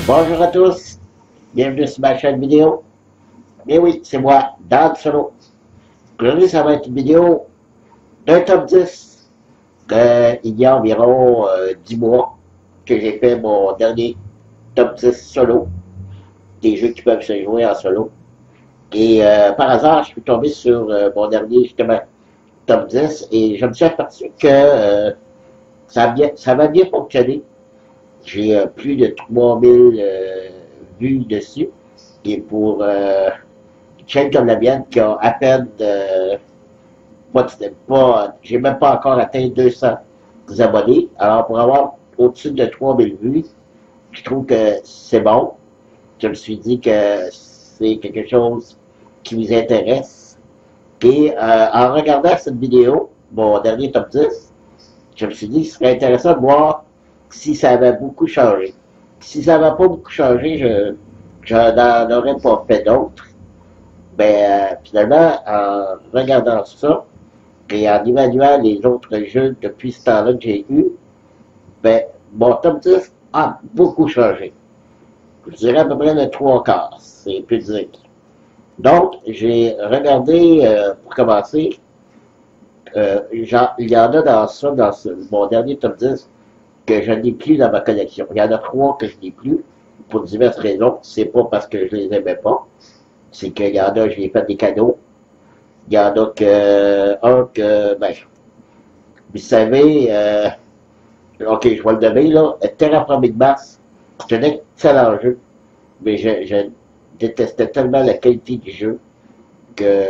Bonjour à tous, bienvenue sur ma chaîne vidéo. Mais oui, c'est moi, Dan Solo. Aujourd'hui, ça va être une vidéo d'un top 10 il y a environ 10 mois que j'ai fait mon dernier top 10 solo, des jeux qui peuvent se jouer en solo. Et par hasard, je suis tombé sur mon dernier, justement, top 10 et je me suis aperçu que ça va bien fonctionner. J'ai plus de 3000 vues dessus. Et pour une chaîne comme la mienne qui a à peine, j'ai même pas encore atteint 200 abonnés. Alors pour avoir au-dessus de 3000 vues, je trouve que c'est bon. Je me suis dit que c'est quelque chose qui vous intéresse. Et en regardant cette vidéo, mon dernier top 10, je me suis dit que ce serait intéressant de voir si ça avait beaucoup changé. Si ça n'avait pas beaucoup changé, je n'en aurais pas fait d'autres. Ben, finalement, en regardant ça et en évaluant les autres jeux depuis ce temps-là que j'ai eu, ben, mon top 10 a beaucoup changé. Je dirais à peu près le 3/4, c'est plus dire. Donc, j'ai regardé, pour commencer, il y en a mon dernier top 10, que je n'ai plus dans ma collection. Il y en a 3 que je n'ai plus, pour diverses raisons. C'est pas parce que je les aimais pas. C'est qu'il y en a, j'ai fait des cadeaux. Il y en a ben, vous savez, ok, je vais le donner, là, Terraforming Mars, c'est un excellent jeu, mais je détestais tellement la qualité du jeu que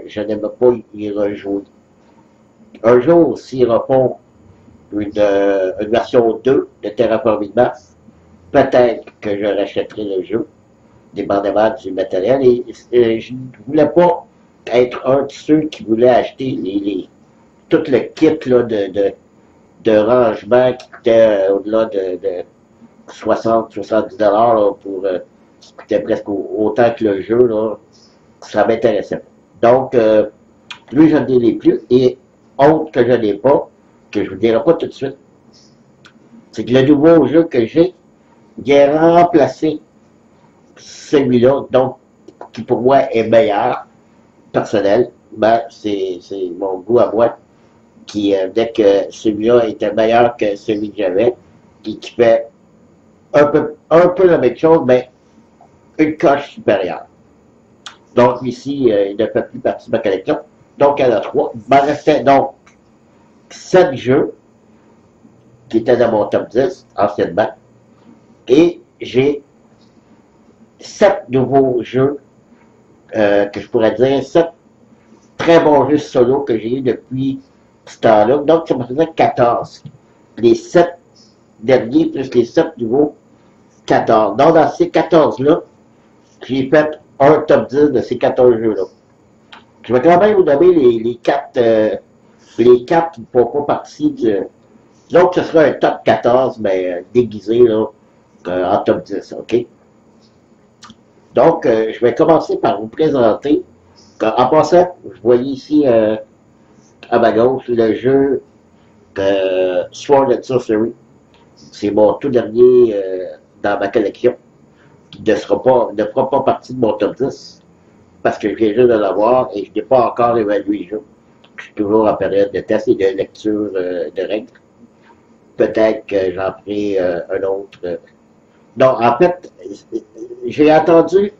je n'aimais pas y rejouer. Un jour, s'ils refont une version 2 de Terraforming Mars, peut-être que je rachèterai le jeu, dépendamment du matériel, et je ne voulais pas être un de ceux qui voulaient acheter tout le kit là, de rangement qui coûtait au-delà de 60-70 $ pour qui coûtait presque autant que le jeu, là, ça m'intéressait. Donc, lui, je ne l'ai plus. Et autre que je n'ai pas, que je ne vous dirai pas tout de suite, c'est que le nouveau jeu que j'ai, il a remplacé celui-là, donc, qui pour moi est meilleur, personnel, ben, c'est mon goût à moi, qui, dès que celui-là était meilleur que celui que j'avais, et qui fait un peu la même chose, mais une coche supérieure. Donc ici, il ne fait plus partie de ma collection. Donc il y en a 3. Il m'en restait donc 7 jeux qui étaient dans mon top 10 anciennement. Et j'ai 7 nouveaux jeux que je pourrais dire 7 très bons jeux solo que j'ai eu depuis ce temps-là. Donc ça me faisait 14. Les 7 derniers plus les 7 nouveaux, 14. Donc dans ces 14-là, j'ai fait un top 10 de ces 14 jeux-là. Je vais quand même vous donner les 4 qui ne font pas partie du... Donc, ce sera un top 14, mais déguisé là, en top 10, ok? Donc, je vais commencer par vous présenter. En passant, vous voyez ici à ma gauche le jeu Sword and Sorcery. C'est mon tout dernier dans ma collection, qui ne fera pas partie de mon top 10, parce que je viens juste de l'avoir et je n'ai pas encore évalué le jeu. Je suis toujours en période de test et de lecture de règles. Peut-être que j'en ferai un autre. Non, en fait, j'ai attendu,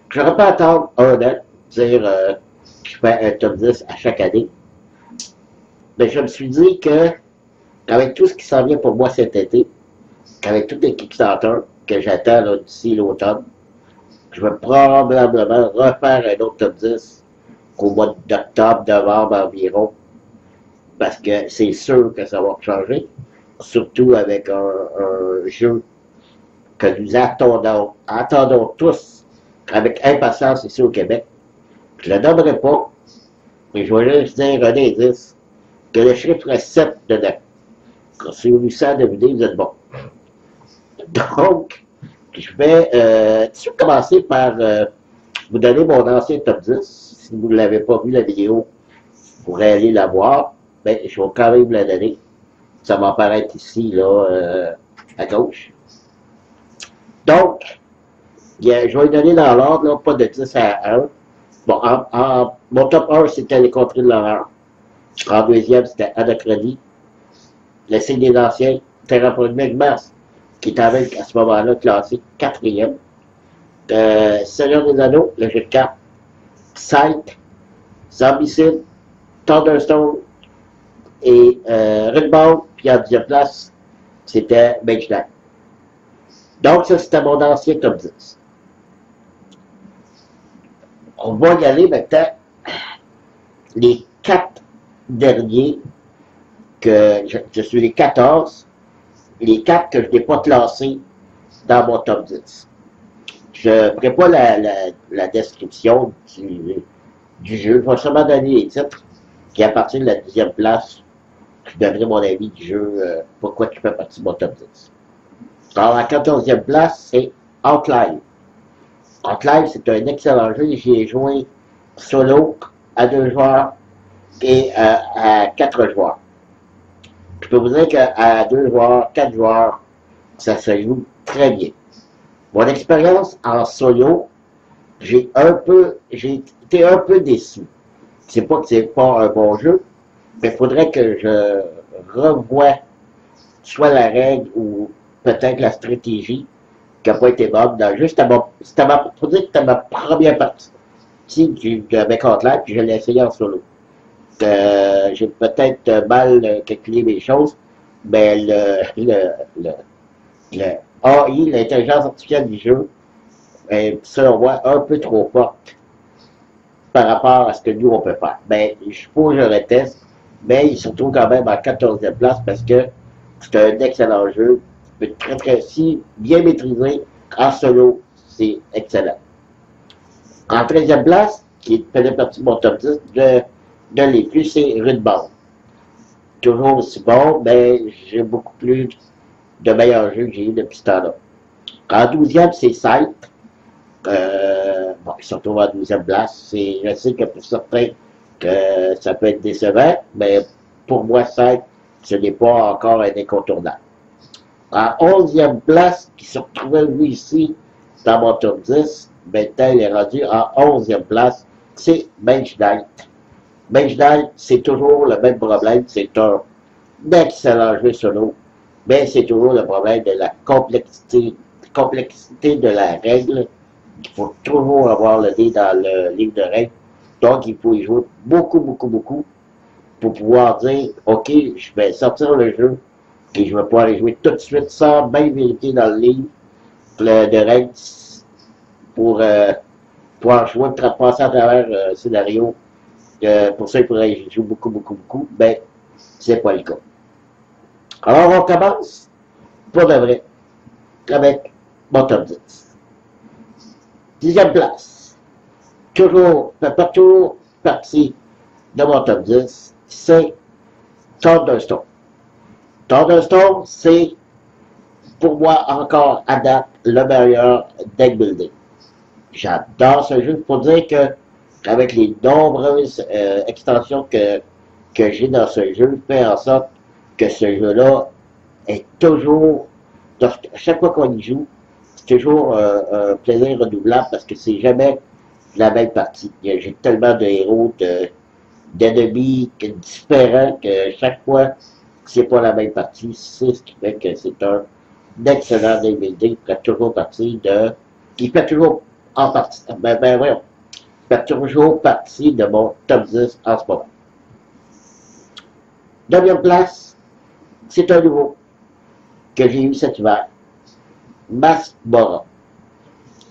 je n'aurais pas attendre un an, dire que je fais un top 10 à chaque année. Mais je me suis dit que, avec tout ce qui s'en vient pour moi cet été, avec tous les Kickstarter que j'attends d'ici l'automne, je vais probablement refaire un autre top 10 au mois d'octobre, novembre environ, parce que c'est sûr que ça va changer, surtout avec un jeu que nous attendons tous avec impatience ici au Québec. Je ne le nommerai pas, mais je vais juste dire un indice, que le chiffre 7 dedans. Si vous réussissez à deviner, vous êtes bon. Donc, je vais tout de suite commencer par vous donner mon ancien top 10. Si vous ne l'avez pas vu la vidéo, vous pourrez aller la voir. Mais je vais quand même la donner. Ça va apparaître ici, là, à gauche. Donc, je vais lui donner dans l'ordre, là, pas de 10 à 1. Bon, mon top 1, c'était Les Contrées de l'horreur. En deuxième, c'était Anachrony. Le Signe des Anciens, Terraforming Mars, qui est avec, à ce moment-là, classé quatrième. Seigneur des Anneaux, le jeu de cartes. Sight, Zombicide, Thunderstone et Redbound. Puis en 10e place, c'était Mage Knight. Donc, ça, c'était mon ancien top 10. On va y aller maintenant. Les 4 derniers, que je suis les 14, les 4 que je n'ai pas classés dans mon top 10. Je ne ferai pas la description du jeu. Je vais seulement donner les titres qui, à partir de la 10e place, je donnerai mon avis du jeu, pourquoi tu fais partie de mon top 10. Alors, la 14e place, c'est Outlive. Outlive, c'est un excellent jeu. J'y ai joué solo, à 2 joueurs et à 4 joueurs. Je peux vous dire qu'à 2 joueurs, 4 joueurs, ça se joue très bien. Mon expérience en solo, j'ai été un peu déçu. C'est pas que c'est pas un bon jeu, mais il faudrait que je revoie soit la règle ou peut-être la stratégie qui n'a pas été bonne. Faut dire que c'était ma première partie de Outlive, puis je l'ai essayé en solo. J'ai peut-être mal calculé mes choses, mais le AI, l'intelligence artificielle du jeu, est, selon moi, un peu trop forte par rapport à ce que nous, on peut faire. Mais je suppose que je le teste, mais il se retrouve quand même en 14e place parce que c'est un excellent jeu. Si bien maîtrisé, en solo, c'est excellent. En 13e place, qui faisait partie de mon top 10, de les plus, c'est Redbound. Toujours aussi bon, mais j'ai beaucoup plus de meilleurs jeux que j'ai eu depuis ce temps-là. En 12e, c'est Sight. Bon, ils se retrouvent en 12e place. Je sais que pour certains, que ça peut être décevant, mais pour moi, Sight, ce n'est pas encore un incontournable. En 11e place, qui se retrouvait lui ici, dans mon top 10, maintenant il est rendu en 11e place, c'est Mage Knight. Mage Knight, c'est toujours le même problème, c'est un excellent jeu solo, mais c'est toujours le problème de la complexité de la règle. Il faut toujours avoir le dé dans le livre de règles, donc il faut y jouer beaucoup pour pouvoir dire, ok, je vais sortir le jeu, et je vais pouvoir les jouer tout de suite sans bien vérifier dans le livre de règles pour pouvoir jouer, passer à travers un scénario. Pour ça, il faudrait que je joue beaucoup, mais c'est pas le cas. Alors, on commence pour de vrai avec mon top 10. 10e place. Pas toujours partie de mon top 10, c'est Thunderstone. Thunderstone, c'est pour moi encore à date le meilleur deck building. J'adore ce jeu. Pour dire que avec les nombreuses extensions que j'ai dans ce jeu, fait en sorte que ce jeu-là est toujours, à chaque fois qu'on y joue, c'est toujours un plaisir renouvelable parce que c'est jamais la même partie. J'ai tellement de héros, d'ennemis différents que chaque fois, c'est pas la même partie. C'est ce qui fait que c'est un excellent deck building qui fait toujours partie de... qui fait toujours en partie... voyons. Fait toujours partie de mon top 10 en ce moment. 9e place, c'est un nouveau que j'ai eu cet hiver. Masmorra.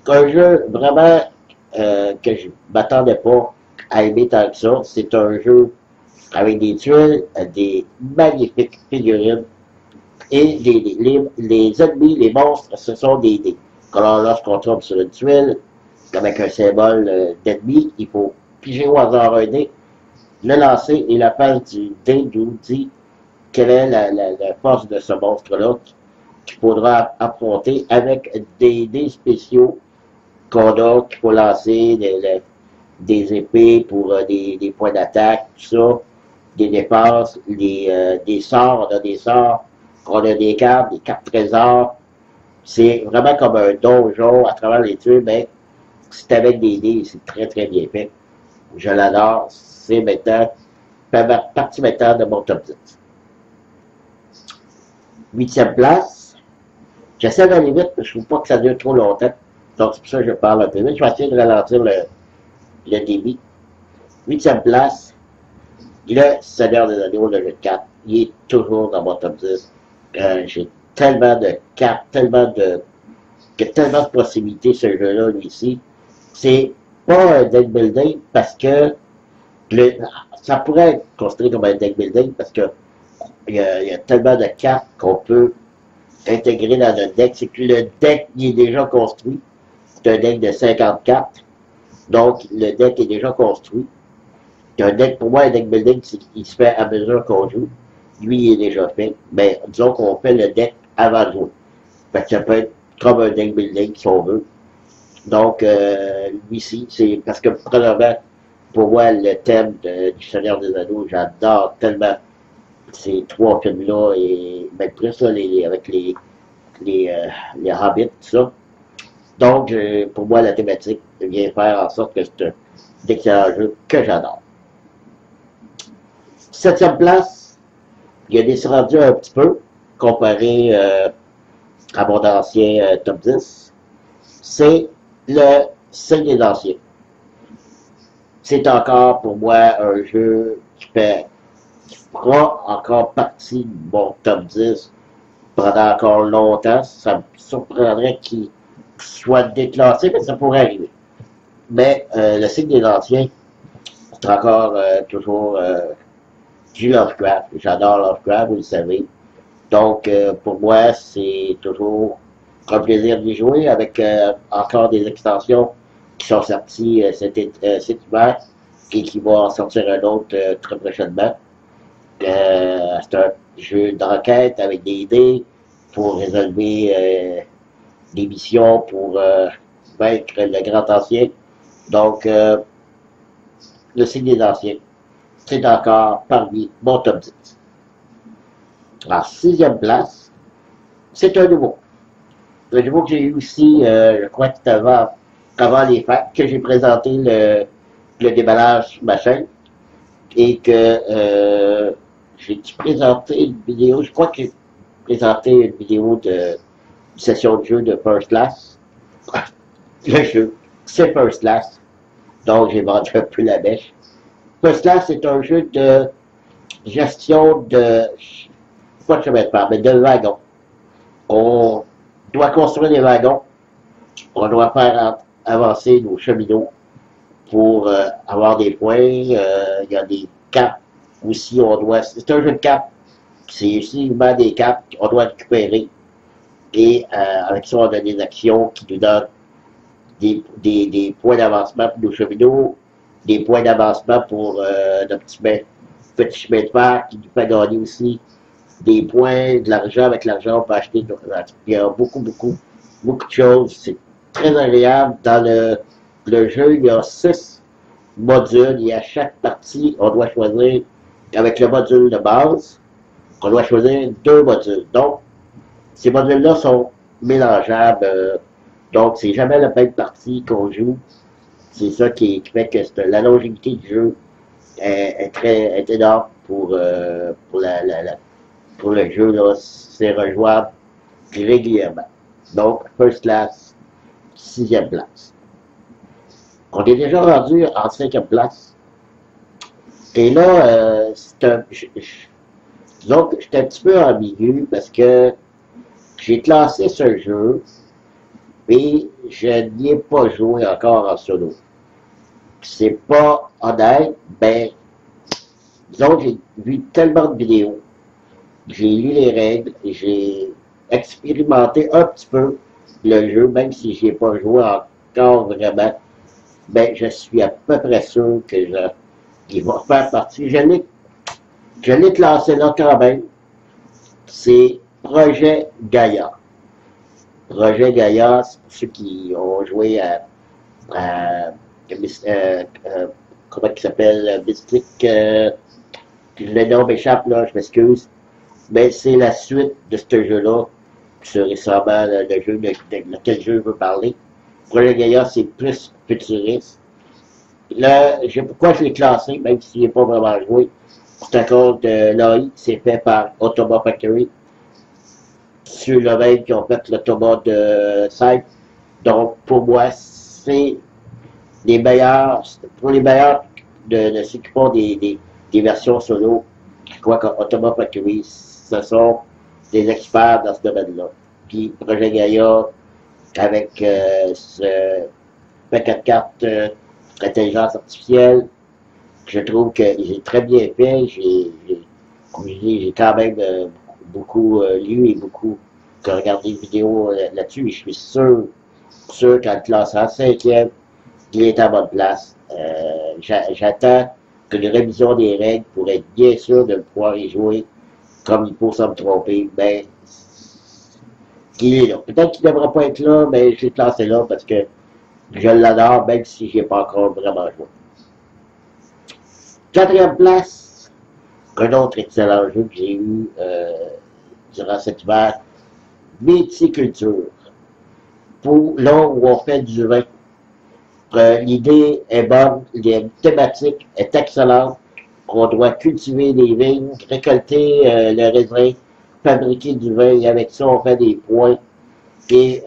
Un jeu vraiment que je ne m'attendais pas à aimer tant que ça. C'est un jeu avec des tuiles, des magnifiques figurines et les ennemis, les monstres, ce sont des dés. Alors lorsqu'on tombe sur une tuile, avec un symbole d'ennemi, il faut piger au hasard un dé, le lancer et la face du dé nous dit quelle est la force de ce monstre-là qu'il faudra affronter avec des dés spéciaux qu'on a, qu'il faut lancer, des épées pour des points d'attaque, tout ça, des dépenses, des sorts, on a des sorts, on a des cartes trésors. C'est vraiment comme un donjon à travers les tuiles, mais c'est avec des dés, c'est très très bien fait. Je l'adore, c'est maintenant, partie maintenant de mon top 10. Huitième place, j'essaie d'aller vite, mais je trouve pas que ça dure trop longtemps. Donc c'est pour ça que je parle un peu vite. Je vais essayer de ralentir le débit. Huitième place, le Seigneur des Anneaux, le jeu de cartes, il est toujours dans mon top 10. J'ai tellement de cartes, tellement de possibilités, ce jeu-là, lui-ci. C'est pas un deck building parce que ça pourrait être considéré comme un deck building parce que il y a tellement de cartes qu'on peut intégrer dans le deck. C'est que le deck, il est déjà construit. C'est un deck de 50 cartes. Donc, le deck est déjà construit. Un deck, pour moi, un deck building, il se fait à mesure qu'on joue. Lui, il est déjà fait. Mais disons qu'on fait le deck avant de jouer. Fait que ça peut être comme un deck building, si on veut. Donc, lui-ci, c'est parce que, premièrement, pour moi, le thème du Seigneur des Anneaux, j'adore tellement ces trois films-là, et même plus, là, avec les Hobbits, tout ça. Donc, pour moi, la thématique vient faire en sorte que c'est un excellent jeu que j'adore. Septième place, il a descendu un petit peu, comparé à mon ancien top 10. C'est le Signe des Anciens. C'est encore, pour moi, un jeu qui fera encore partie de mon top 10 pendant encore longtemps. Ça me surprendrait qu'il soit déclassé, mais ça pourrait arriver. Mais le Signe des Anciens, c'est encore toujours du Lovecraft. J'adore Lovecraft, vous le savez. Donc, pour moi, c'est toujours un plaisir d'y jouer avec encore des extensions qui sont sorties cet hiver et qui vont en sortir un autre très prochainement. C'est un jeu d'enquête avec des dés pour résolver des missions pour vaincre le grand ancien. Donc, le Signe des Anciens, c'est encore parmi mon top 10. En sixième place, c'est un nouveau. Le nouveau que j'ai eu aussi, je crois que avant les fêtes, que j'ai présenté le déballage sur ma chaîne, et que j'ai présenté une vidéo, je crois que j'ai présenté une vidéo de session de jeu de First Class. Le jeu, c'est First Class, donc j'ai vendu un peu la bêche. First Class, c'est un jeu de gestion de, pas de chemin de fer, mais de wagons. On doit construire des wagons, on doit faire avancer nos cheminots pour avoir des points. Il y a des cartes aussi, c'est un jeu de cartes, c'est uniquement des cartes qu'on doit récupérer. Et avec ça, on a des actions qui nous donnent des points d'avancement pour nos cheminots, des points d'avancement pour notre petit chemin de fer qui nous fait gagner aussi des points, de l'argent. Avec l'argent, on peut acheter. Il y a beaucoup de choses. C'est très agréable. Dans le jeu, il y a 6 modules et à chaque partie, on doit choisir, avec le module de base, on doit choisir 2 modules. Donc, ces modules-là sont mélangeables. Donc, c'est jamais la même partie qu'on joue. C'est ça qui fait que la longévité du jeu est énorme pour le jeu. C'est rejouable régulièrement. Donc, First Class, 6e place. On est déjà rendu en 5e place. Et là, donc, j'étais un petit peu ambigu parce que j'ai classé ce jeu et je n'y ai pas joué encore en solo. C'est pas honnête, ben, disons, j'ai vu tellement de vidéos, j'ai lu les règles, j'ai expérimenté un petit peu le jeu, même si j'ai pas joué encore vraiment, ben, je suis à peu près sûr qu'il va faire partie. Je l'ai classé là quand même. C'est Projet Gaïa. Projet Gaïa, c'est pour ceux qui ont joué à comment il s'appelle, Mystic, le nom m'échappe là, je m'excuse. Mais c'est la suite de ce jeu-là sur récemment le jeu lequel je veux parler. Projet Gaïa, c'est plus futuriste. Là, pourquoi je l'ai classé, même s'il n'est pas vraiment joué, c'est à cause de l'AI, c'est fait par Automa Factory, sur le même qui ont fait l'automa de Cypher. Donc, pour moi, c'est les meilleurs, pour les meilleurs de ceux qui font des versions solo, je crois qu'Automa Factory, ce sont des experts dans ce domaine-là. Puis, Projet Gaïa, avec ce paquet de cartes intelligence artificielle, je trouve qu'il est très bien fait. Comme je dis, j'ai quand même beaucoup lu et beaucoup regardé des vidéos là-dessus. Et je suis sûr qu'en classant 5e, il est à bonne place. J'attends que les révisions des règles pour être bien sûr de pouvoir y jouer comme il faut sans me tromper. Mais il est là. Peut-être qu'il ne devrait pas être là, mais je l'ai classé là parce que je l'adore, même si je n'ai pas encore vraiment joué. 4e place, un autre excellent jeu que j'ai eu durant cet hiver, Viticulture. Là où on fait du vin. L'idée est bonne, la thématique est excellente. On doit cultiver des vignes, récolter le raisin, fabriquer du vin, et avec ça on fait des points. Et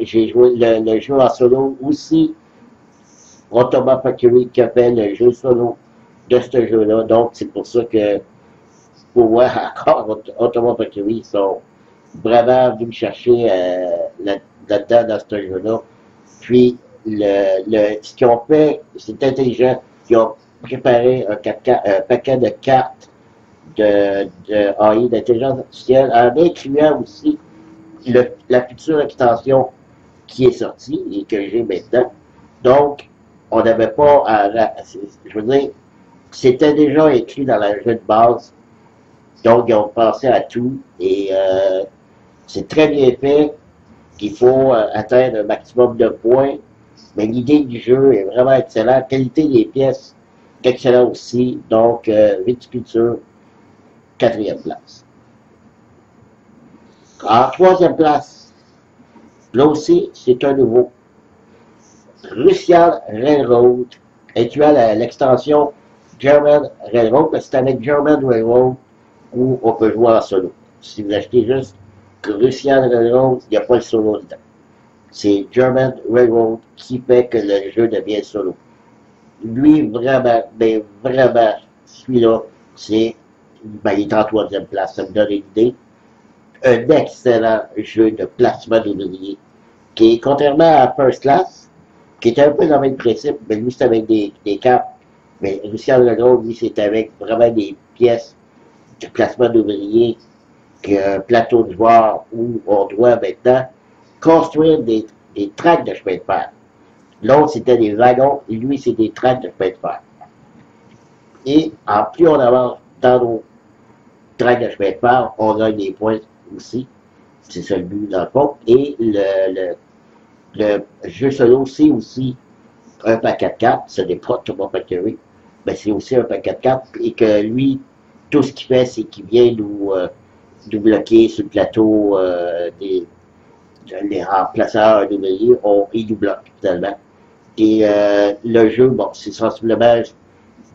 j'ai joué le jeu en solo aussi. Automa Factory qui a fait le jeu solo de ce jeu-là. Donc c'est pour ça que pour moi encore Automa Factory ils sont vraiment venus me chercher là-dedans dans ce jeu-là. Puis ce qu'ils ont fait, c'est intelligent. Ils ont préparé un paquet de cartes de AI, d'intelligence artificielle, en incluant aussi la future extension qui est sortie et que j'ai maintenant. Donc, on n'avait pas je veux dire, c'était déjà écrit dans le jeu de base. Donc, ils ont pensé à tout et c'est très bien fait. Il faut atteindre un maximum de points. Mais l'idée du jeu est vraiment excellente. La qualité des pièces est excellente aussi. Donc, Viticulture, 4e place. En 3e place, là aussi, c'est un nouveau. Russian Railroad, incluant l'extension German Railroad, parce que c'est avec German Railroad où on peut jouer en solo. Si vous achetez juste Russian Railroad, il n'y a pas le solo dedans. C'est German Railroad qui fait que le jeu devient solo. Lui, vraiment, mais vraiment, celui-là, il est en 3e place, ça me donne une idée. Un excellent jeu de placement d'ouvriers, qui est, contrairement à First Class, qui était un peu dans le même principe, mais lui, c'est avec des cartes. Mais Russian Railroad, lui, c'est avec vraiment des pièces de placement d'ouvriers, un plateau de joueurs où on doit maintenant construire des tracts de chemin de fer. L'autre, c'était des wagons, et lui, c'est des tracts de chemin de fer. Et en plus on avance dans nos tracts de chemin de fer, on gagne des points aussi. C'est ça le but, dans le fond. Et le jeu solo, c'est aussi un paquet de cartes. Ce n'est pas Automa Factory, mais c'est aussi un paquet de cartes. Et que lui, tout ce qu'il fait, c'est qu'il vient nous bloquer sur le plateau les remplaçants d'ouvriers, ils nous bloquent finalement. Et le jeu, bon, c'est sensiblement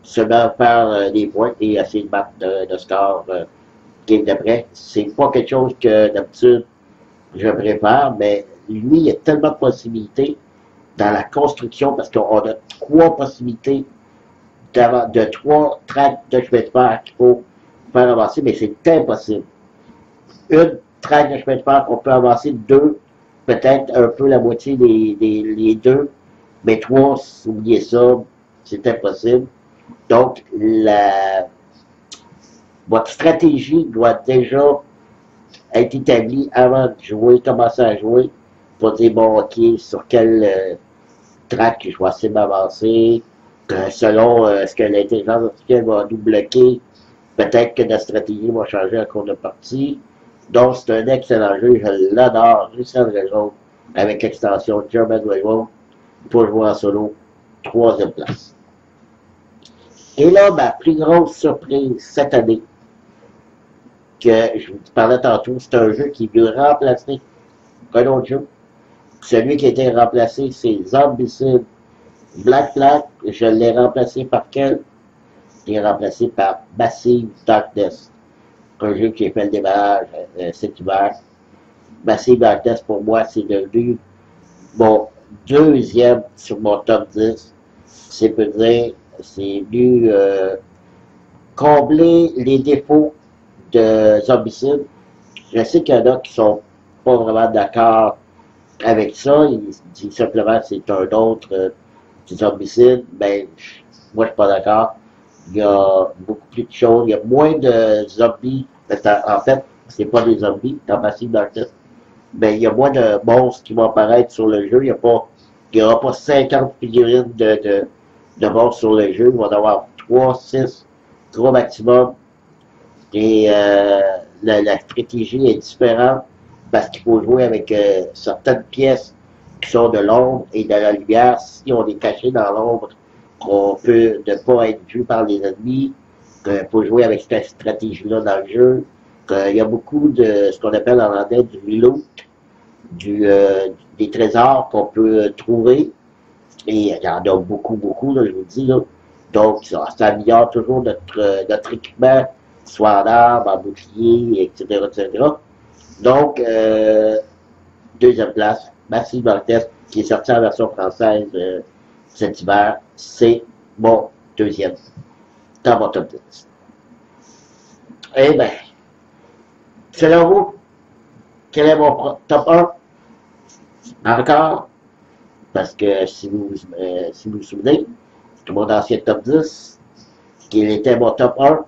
seulement faire des points et essayer de battre de score game d'après. C'est pas quelque chose que d'habitude je préfère, mais lui, il y a tellement de possibilités dans la construction parce qu'on a 3 possibilités de 3 tracts de chemin de fer qu'il faut faire avancer, mais c'est impossible. Une traque de chemin de fer, on peut avancer 2, peut-être un peu la moitié les 2, mais 3, oubliez ça, c'est impossible. Donc, votre stratégie doit déjà être établie avant de jouer, commencer à jouer, pour dire, bon, ok, sur quel track je vais essayer de m'avancer, selon ce que l'intelligence artificielle va nous bloquer, peut-être que notre stratégie va changer en cours de partie. Donc, c'est un excellent jeu, je l'adore, Russian Railroad, avec l'extension German Railroad, pour jouer en solo, 3e place. Et là, ma plus grosse surprise cette année, que je vous parlais tantôt, c'est un jeu qui veut remplacer un autre jeu. Celui qui a été remplacé, c'est Zombicide Black Flag. Je l'ai remplacé par quel? Je l'ai remplacé par Massive Darkness. Un jeu qui a fait le démarrage cet hiver. Massive Darkness, pour moi, c'est devenu mon deuxième sur mon top 10. C'est peut dire, c'est venu combler les défauts de Zombicide. Je sais qu'il y en a qui sont pas vraiment d'accord avec ça. Ils disent simplement que c'est un autre Zombicide. Ben, moi, je suis pas d'accord. Il y a beaucoup plus de choses. Il y a moins de zombies. En fait, c'est pas des zombies dans Massive Darkness. Mais il y a moins de monstres qui vont apparaître sur le jeu. Il n'y aura pas 50 figurines de monstres sur le jeu. Il va y en avoir 3, 6, 3 maximum. Et la stratégie est différente parce qu'il faut jouer avec certaines pièces qui sont de l'ombre et de la lumière. Si on est caché dans l'ombre, on peut ne pas être vu par les ennemis. Il faut jouer avec cette stratégie-là dans le jeu. Il y a beaucoup de ce qu'on appelle en anglais du loot, des trésors qu'on peut trouver. Et il y en a beaucoup, là, je vous dis. Là. Donc, ça améliore toujours notre équipement, soit en armes, en bouclier, etc., etc. Donc, deuxième place, Massive Darkness, qui est sorti en version française cet hiver, c'est mon deuxième dans mon top 10. Eh bien, selon vous, quel est mon top 1? Encore, parce que si vous vous souvenez, tout mon ancien top 10, qu'il était mon top 1,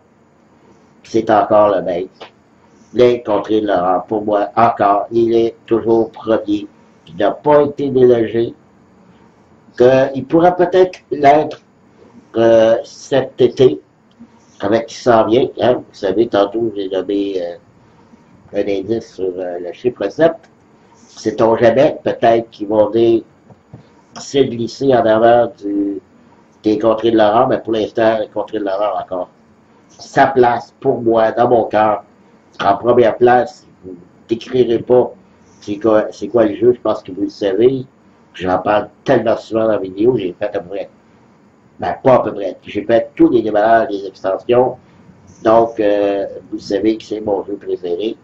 c'est encore le même. L'incontré de Laurent, pour moi, encore, il est toujours premier. Il n'a pas été délogé. Il pourrait peut-être l'être cet été, avec qui s'en vient. Hein? Vous savez, tantôt, j'ai donné un indice sur le chiffre 7. Sait-on jamais, peut-être qu'ils vont venir se glisser en avant des contrées de Laurent, mais pour l'instant, les contrées de Laurent encore. Sa place, pour moi, dans mon cœur, en première place, vous ne décrirez pas c'est quoi le jeu, je pense que vous le savez. J'en parle tellement souvent dans la vidéo, j'ai fait à peu près, ben pas à peu près, j'ai fait tous les démarrages, les extensions. Donc, vous savez que c'est mon jeu préféré.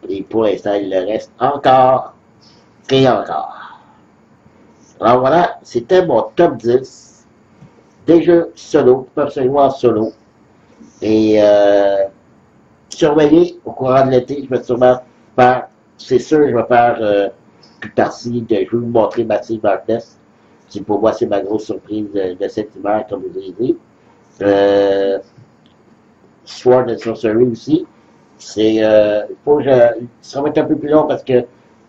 Et pour l'instant, il le reste encore et encore. Alors voilà, c'était mon top 10 des jeux solo, qui peuvent se jouer en solo. Et surveillez au courant de l'été, je vais sûrement faire, c'est sûr, je vais faire plus partie de, je vais vous montrer Massive Darkness. Pour moi, c'est ma grosse surprise de cet hiver, comme je vous l'ai dit. Sword and Sorcery aussi. Ça va être un peu plus long parce que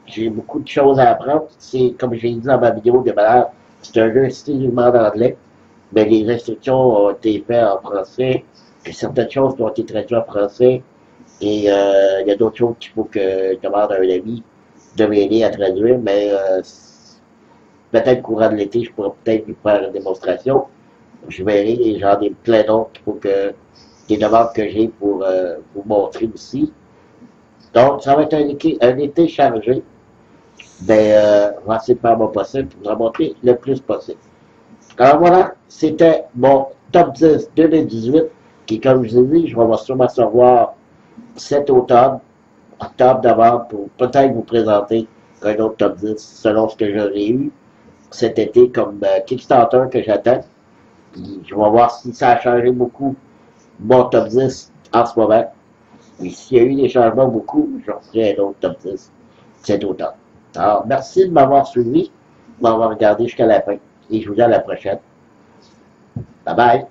j'ai beaucoup de choses à apprendre. C'est, comme j'ai dit dans ma vidéo de malheur, c'est un jeu exclusivement en anglais, mais les instructions ont été faites en français, puis certaines choses qui ont été traduites en français, et il y a d'autres choses qu'il faut que je demande à un ami de m'aider à traduire, mais peut-être courant de l'été, je pourrais peut-être lui faire une démonstration. Je verrai, et j'en ai plein d'autres qu'il faut que des demandes que j'ai pour vous montrer aussi. Donc, ça va être un été chargé. Ben, on va essayer de faire mon possible pour vous en montrer le plus possible. Alors voilà, c'était mon top 10 2018, qui, comme je vous ai dit, je vais sûrement se revoir cet automne, octobre d'avant, pour peut-être vous présenter un autre top 10 selon ce que j'aurais eu cet été comme Kickstarter que j'attends. Je vais voir si ça a changé beaucoup mon top 10 en ce moment. Et s'il y a eu des changements beaucoup, j'en ferai un autre top 10 cet automne. Alors, merci de m'avoir suivi, de m'avoir regardé jusqu'à la fin. Et je vous dis à la prochaine. Bye bye.